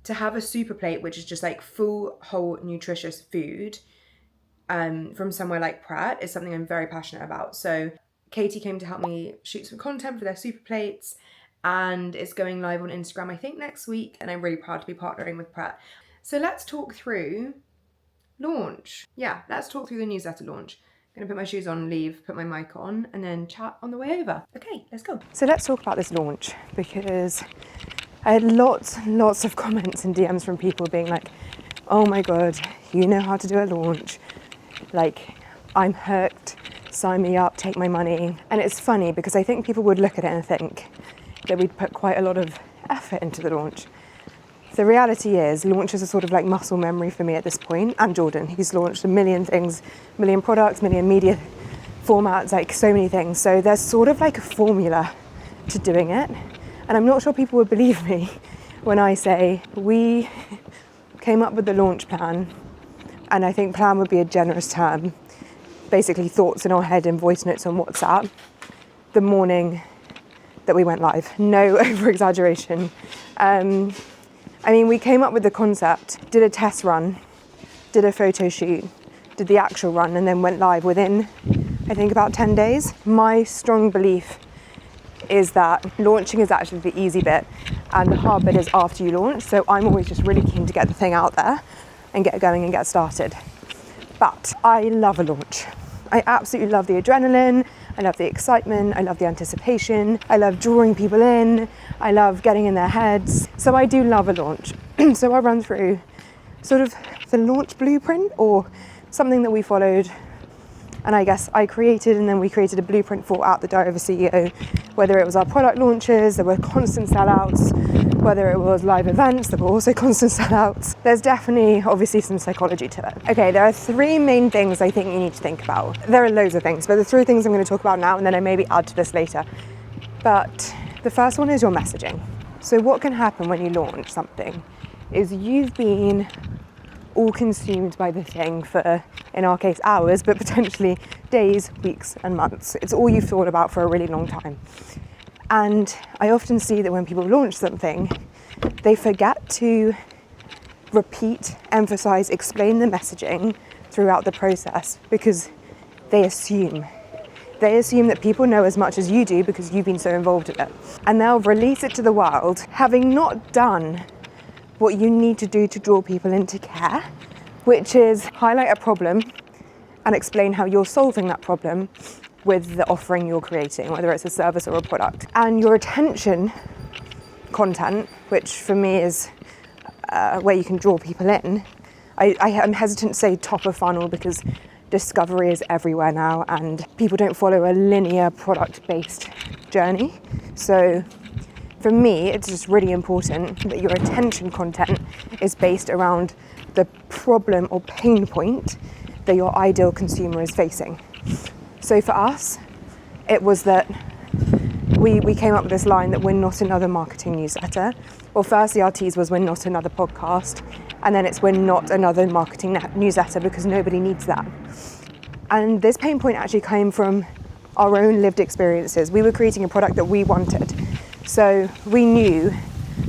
to have a super plate, which is just like full, whole, nutritious food from somewhere like Pret, is something I'm very passionate about. So Katie came to help me shoot some content for their super plates, and it's going live on Instagram, I think, next week, and I'm really proud to be partnering with Pret. So let's talk through launch. Yeah, let's talk through the newsletter launch. I'm gonna put my shoes on, leave, put my mic on, and then chat on the way over. Okay, let's go. So let's talk about this launch, because I had lots of comments and DMs from people being like, oh my God, you know how to do a launch. Like, I'm hooked, sign me up, take my money. And it's funny because I think people would look at it and think that we'd put quite a lot of effort into the launch. The reality is, launches are sort of like muscle memory for me at this point, and Jordan. He's launched a million things, million products, million media formats, like so many things. So there's sort of like a formula to doing it. And I'm not sure people would believe me when I say we came up with the launch plan, and I think plan would be a generous term, basically thoughts in our head and voice notes on WhatsApp, the morning that we went live. No over exaggeration. I mean, we came up with the concept, did a test run, did a photo shoot, did the actual run, and then went live within, I think, about 10 days. My strong belief is that launching is actually the easy bit and the hard bit is after you launch. So I'm always just really keen to get the thing out there and get going and get started. But I love a launch. I absolutely love the adrenaline, I love the excitement, I love the anticipation, I love drawing people in, I love getting in their heads. So I do love a launch. So I'll run through sort of the launch blueprint, or something that we followed, and I guess I created, and then we created a blueprint for at the Diary of a CEO, whether it was our product launches, there were constant sellouts, whether it was live events, there were also constant sellouts. There's definitely obviously some psychology to it. Okay, there are 3 main things I think you need to think about. There are loads of things, but the 3 things I'm going to talk about now, and then I maybe add to this later. But the first one is your messaging. So what can happen when you launch something is you've been all consumed by the thing for, in our case, hours, but potentially days, weeks and months. It's all you've thought about for a really long time. And I often see that when people launch something, they forget to repeat, emphasize, explain the messaging throughout the process, because they assume that people know as much as you do because you've been so involved in it. And they'll release it to the world, having not done what you need to do to draw people into care, which is highlight a problem and explain how you're solving that problem with the offering you're creating, whether it's a service or a product. And your attention content, which for me is where you can draw people in. I'm hesitant to say top of funnel because discovery is everywhere now and people don't follow a linear product-based journey. So for me, it's just really important that your attention content is based around the problem or pain point that your ideal consumer is facing. So for us, it was that we came up with this line that we're not another marketing newsletter. Well, firstly, our tease was we're not another podcast, and then it's we're not another marketing newsletter because nobody needs that. And this pain point actually came from our own lived experiences. We were creating a product that we wanted. So we knew,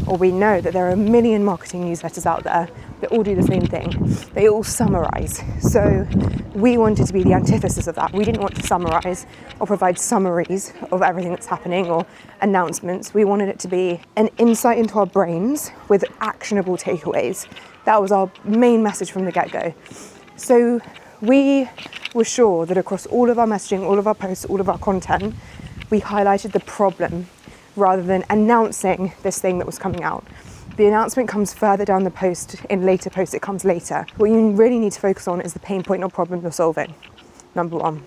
or we know, that there are a million marketing newsletters out there that all do the same thing. They all summarize. So we wanted to be the antithesis of that. We didn't want to summarize or provide summaries of everything that's happening or announcements. We wanted it to be an insight into our brains with actionable takeaways. That was our main message from the get-go. So we were sure that across all of our messaging, all of our posts, all of our content, we highlighted the problem rather than announcing this thing that was coming out. The announcement comes further down the post, in later posts it comes later. What you really need to focus on is the pain point or problem you're solving, number 1.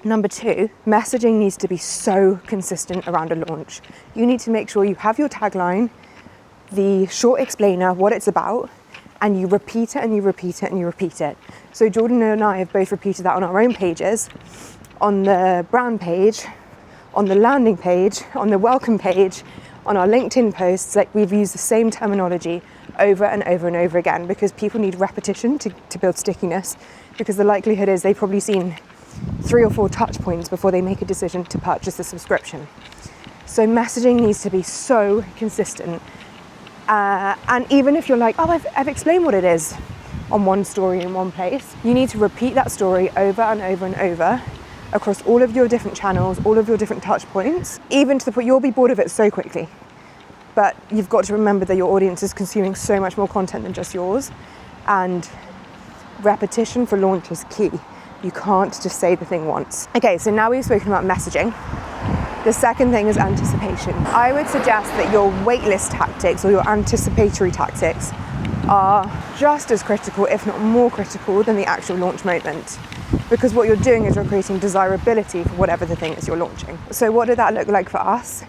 Number 2, messaging needs to be so consistent around a launch. You need to make sure you have your tagline, the short explainer, what it's about, and you repeat it and you repeat it and you repeat it. So Jordan and I have both repeated that on our own pages, on the brand page, on the landing page, on the welcome page, on our LinkedIn posts. Like, we've used the same terminology over and over and over again because people need repetition to build stickiness, because the likelihood is they've probably seen 3 or 4 touch points before they make a decision to purchase a subscription. So messaging needs to be so consistent. And even if you're like, oh, I've explained what it is on one story in one place, you need to repeat that story over and over and over across all of your different channels, all of your different touch points, even to the point you'll be bored of it so quickly. But you've got to remember that your audience is consuming so much more content than just yours, and repetition for launch is key. You can't just say the thing once. Okay, so now we've spoken about messaging. The second thing is anticipation. I would suggest that your waitlist tactics or your anticipatory tactics are just as critical, if not more critical, than the actual launch moment. Because what you're doing is you're creating desirability for whatever the thing is you're launching. So what did that look like for us?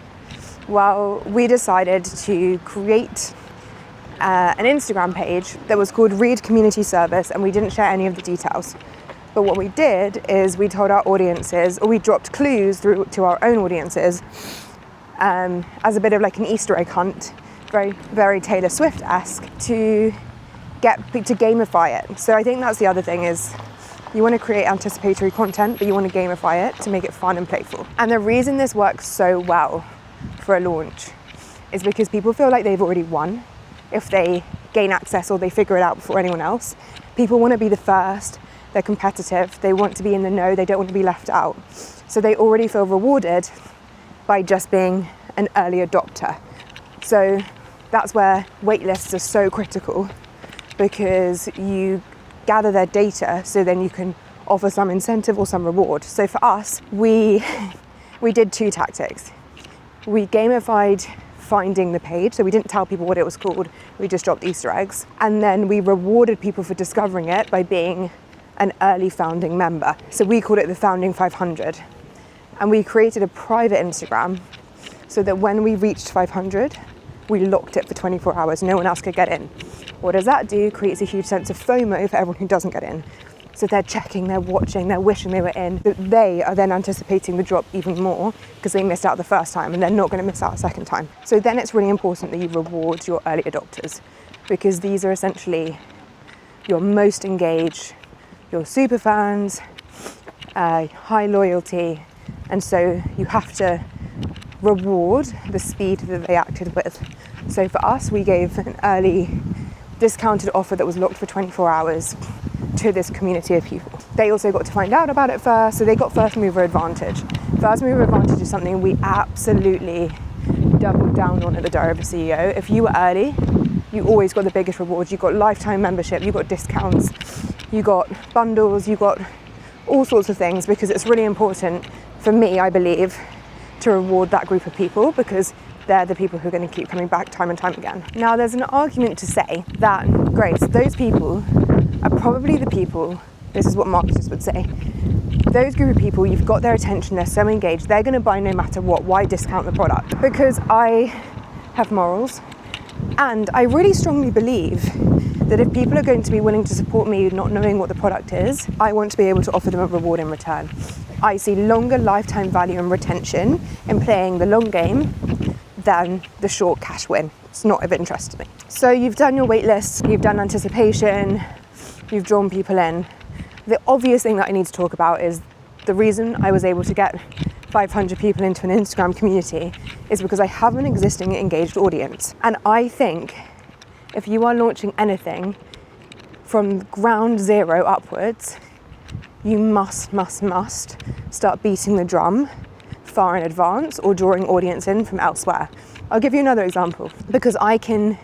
Well, we decided to create an Instagram page that was called Read Community Service, and we didn't share any of the details. But what we did is we told our audiences, or we dropped clues through to our own audiences as a bit of like an Easter egg hunt, very, very Taylor Swift-esque, to gamify it. So I think that's the other thing, is you want to create anticipatory content, but you want to gamify it to make it fun and playful. And the reason this works so well for a launch is because people feel like they've already won if they gain access or they figure it out before anyone else. People want to be the first, they're competitive, they want to be in the know, they don't want to be left out. So they already feel rewarded by just being an early adopter. So that's where waitlists are so critical, because you gather their data so then you can offer some incentive or some reward. So for us, we did 2 tactics. We gamified finding the page, so we didn't tell people what it was called, we just dropped Easter eggs. And then we rewarded people for discovering it by being an early founding member. So we called it the Founding 500. And we created a private Instagram so that when we reached 500, we locked it for 24 hours, no one else could get in. What does that do? Creates a huge sense of FOMO for everyone who doesn't get in. So they're checking, they're watching, they're wishing they were in. But they are then anticipating the drop even more because they missed out the first time and they're not going to miss out a second time. So then it's really important that you reward your early adopters, because these are essentially your most engaged, your super fans, high loyalty. And so you have to reward the speed that they acted with. So for us, we gave an early discounted offer that was locked for 24 hours to this community of people. They also got to find out about it first, so they got first mover advantage. First mover advantage is something we absolutely doubled down on at the Diary of a CEO. If you were early, you always got the biggest rewards. You got lifetime membership, you got discounts, you got bundles, you got all sorts of things, because it's really important for me, I believe, to reward that group of people, because they're the people who are going to keep coming back time and time again. Now, there's an argument to say that, Grace, those people are probably the people, this is what marketers would say, those group of people, you've got their attention, they're so engaged, they're going to buy no matter what. Why discount the product? Because I have morals, and I really strongly believe that if people are going to be willing to support me not knowing what the product is, I want to be able to offer them a reward in return. I see longer lifetime value and retention in playing the long game than the short cash win. It's not of interest to me. So you've done your wait list, you've done anticipation, you've drawn people in. The obvious thing that I need to talk about is the reason I was able to get 500 people into an Instagram community is because I have an existing engaged audience. And I think if you are launching anything from ground zero upwards, you must start beating the drum far in advance or drawing audience in from elsewhere. I'll give you another example, because I can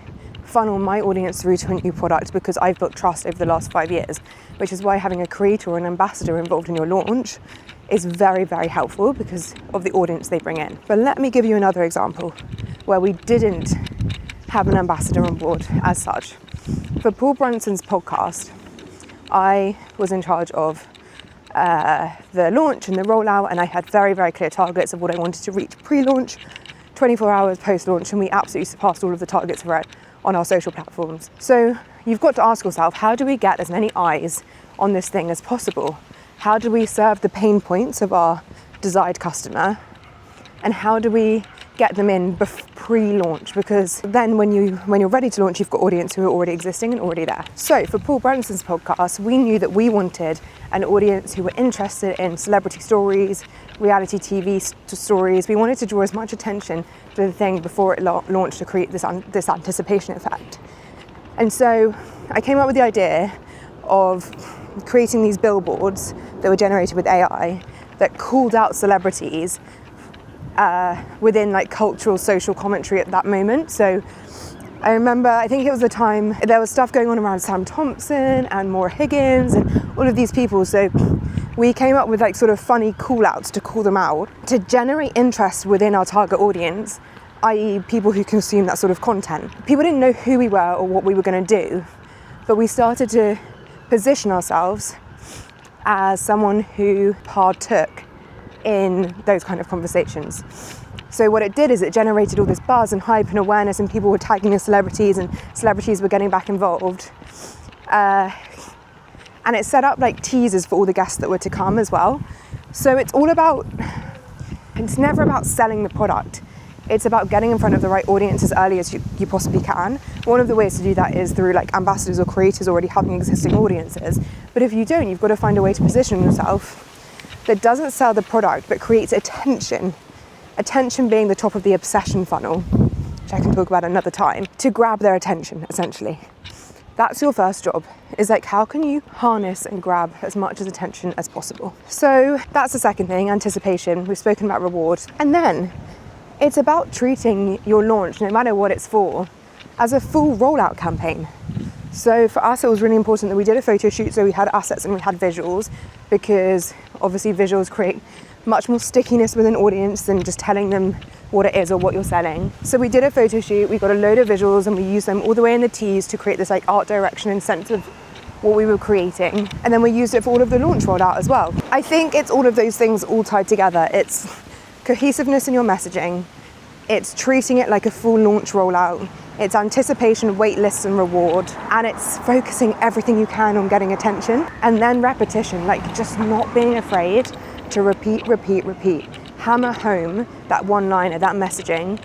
funnel my audience through to a new product because I've built trust over the last 5 years, which is why having a creator or an ambassador involved in your launch is very, very helpful because of the audience they bring in. But let me give you another example where we didn't have an ambassador on board as such. For Paul Brunson's podcast, I was in charge of the launch and the rollout, and I had very, very clear targets of what I wanted to reach pre-launch, 24 hours post-launch, and we absolutely surpassed all of the targets we're at on our social platforms. So you've got to ask yourself, how do we get as many eyes on this thing as possible? How do we serve the pain points of our desired customer? And how do we get them in pre-launch? Because then when you're ready to launch, you've got audience who are already existing and already there. So for Paul Brunson's podcast, we knew that we wanted an audience who were interested in celebrity stories, reality TV stories. We wanted to draw as much attention to the thing before it launched to create this anticipation effect. And so I came up with the idea of creating these billboards that were generated with AI that called out celebrities within like cultural, social commentary at that moment. So I remember, I think it was the time there was stuff going on around Sam Thompson and Maura Higgins and all of these people. So we came up with like sort of funny call outs to call them out to generate interest within our target audience, i.e. people who consume that sort of content. People didn't know who we were or what we were going to do, but we started to position ourselves as someone who partook in those kind of conversations. So what it did is it generated all this buzz and hype and awareness, and people were tagging the celebrities and celebrities were getting back involved. And it set up like teasers for all the guests that were to come as well. So it's never about selling the product. It's about getting in front of the right audience as early as you possibly can. One of the ways to do that is through like ambassadors or creators already having existing audiences. But if you don't, you've got to find a way to position yourself that doesn't sell the product but creates attention attention being the top of the obsession funnel, which I can talk about another time, to grab their attention, essentially. That's your first job, is like, how can you harness and grab as much as attention as possible? So that's the second thing, anticipation. We've spoken about reward. And then it's about treating your launch, no matter what it's for, as a full rollout campaign. So for us, it was really important that we did a photo shoot, so we had assets and we had visuals, because obviously visuals create much more stickiness with an audience than just telling them what it is or what you're selling. So we did a photo shoot, we got a load of visuals, and we used them all the way in the teas to create this like art direction and sense of what we were creating. And then we used it for all of the launch rollout as well. I think it's all of those things all tied together. It's cohesiveness in your messaging, it's treating it like a full launch rollout, it's anticipation, wait lists and reward, and it's focusing everything you can on getting attention, and then repetition, like just not being afraid to repeat. Hammer home that one-liner, that messaging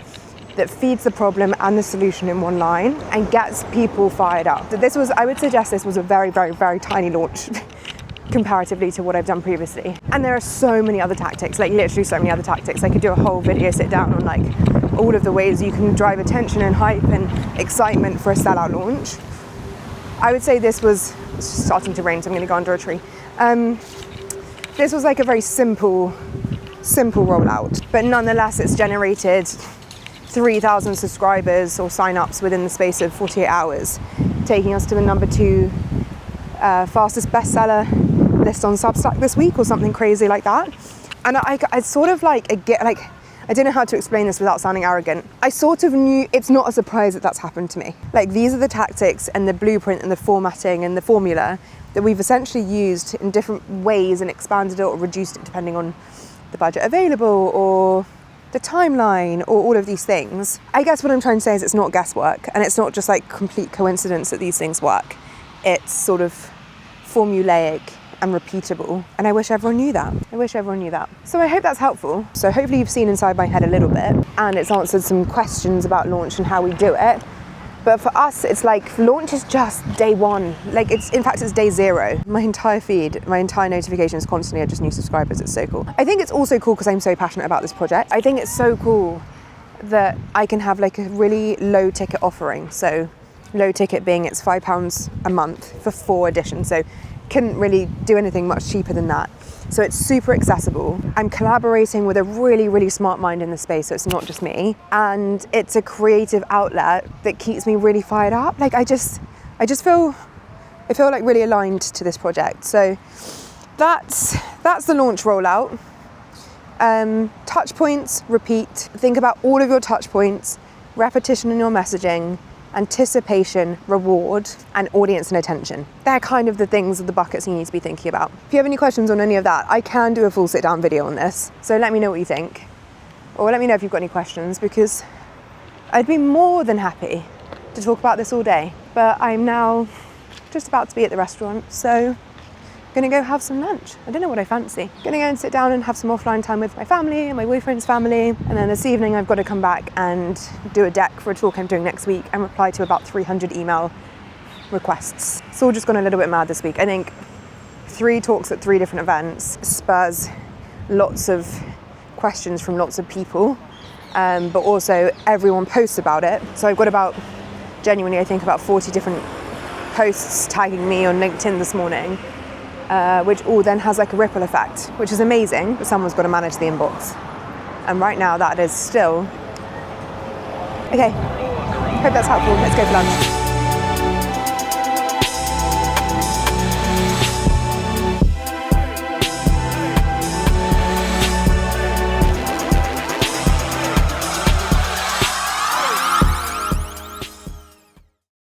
that feeds the problem and the solution in one line and gets people fired up. I would suggest this was a very, very, very tiny launch comparatively to what I've done previously. And there are so many other tactics, like literally so many other tactics. I could do a whole video sit down on like all of the ways you can drive attention and hype and excitement for a sellout launch. I would say this was, it's starting to rain, so I'm gonna go under a tree. This was like a very simple rollout, but nonetheless it's generated 3,000 subscribers or sign-ups within the space of 48 hours, taking us to the number 2 fastest bestseller list on Substack this week or something crazy like that. And I sort of like, I don't know how to explain this without sounding arrogant. I sort of knew it's not a surprise that that's happened to me. Like, these are the tactics and the blueprint and the formatting and the formula that we've essentially used in different ways and expanded it or reduced it depending on the budget available or the timeline or all of these things. I guess what I'm trying to say is it's not guesswork, and it's not just like complete coincidence that these things work. It's sort of formulaic and repeatable, and I wish everyone knew that. So I hope that's helpful. So hopefully you've seen inside my head a little bit, and it's answered some questions about launch and how we do it. But for us, it's like launch is just day one. Like it's day 0. My entire feed, my entire notifications constantly are just new subscribers. It's so cool. I think it's also cool because I'm so passionate about this project. I think it's so cool that I can have like a really low ticket offering. So low ticket being it's £5 a month for 4 editions. So couldn't really do anything much cheaper than that. So it's super accessible. I'm collaborating with a really, really smart mind in the space, so it's not just me. And it's a creative outlet that keeps me really fired up. Like I feel like really aligned to this project. So that's the launch rollout. Touch points, repeat. Think about all of your touch points, repetition in your messaging, anticipation, reward, and audience and attention. They're kind of the things, the buckets you need to be thinking about. If you have any questions on any of that, I can do a full sit down video on this. So let me know what you think. Or let me know if you've got any questions, because I'd be more than happy to talk about this all day. But I'm now just about to be at the restaurant, so I'm gonna go have some lunch. I don't know what I fancy. Gonna go and sit down and have some offline time with my family and my boyfriend's family. And then this evening I've got to come back and do a deck for a talk I'm doing next week and reply to about 300 email requests. It's all just gone a little bit mad this week. I think 3 talks at 3 different events spurs lots of questions from lots of people, but also everyone posts about it. So I've got about 40 different posts tagging me on LinkedIn this morning. Which all then has like a ripple effect, which is amazing, but someone's got to manage the inbox. And right now that is still... Okay, hope that's helpful. Let's go for lunch.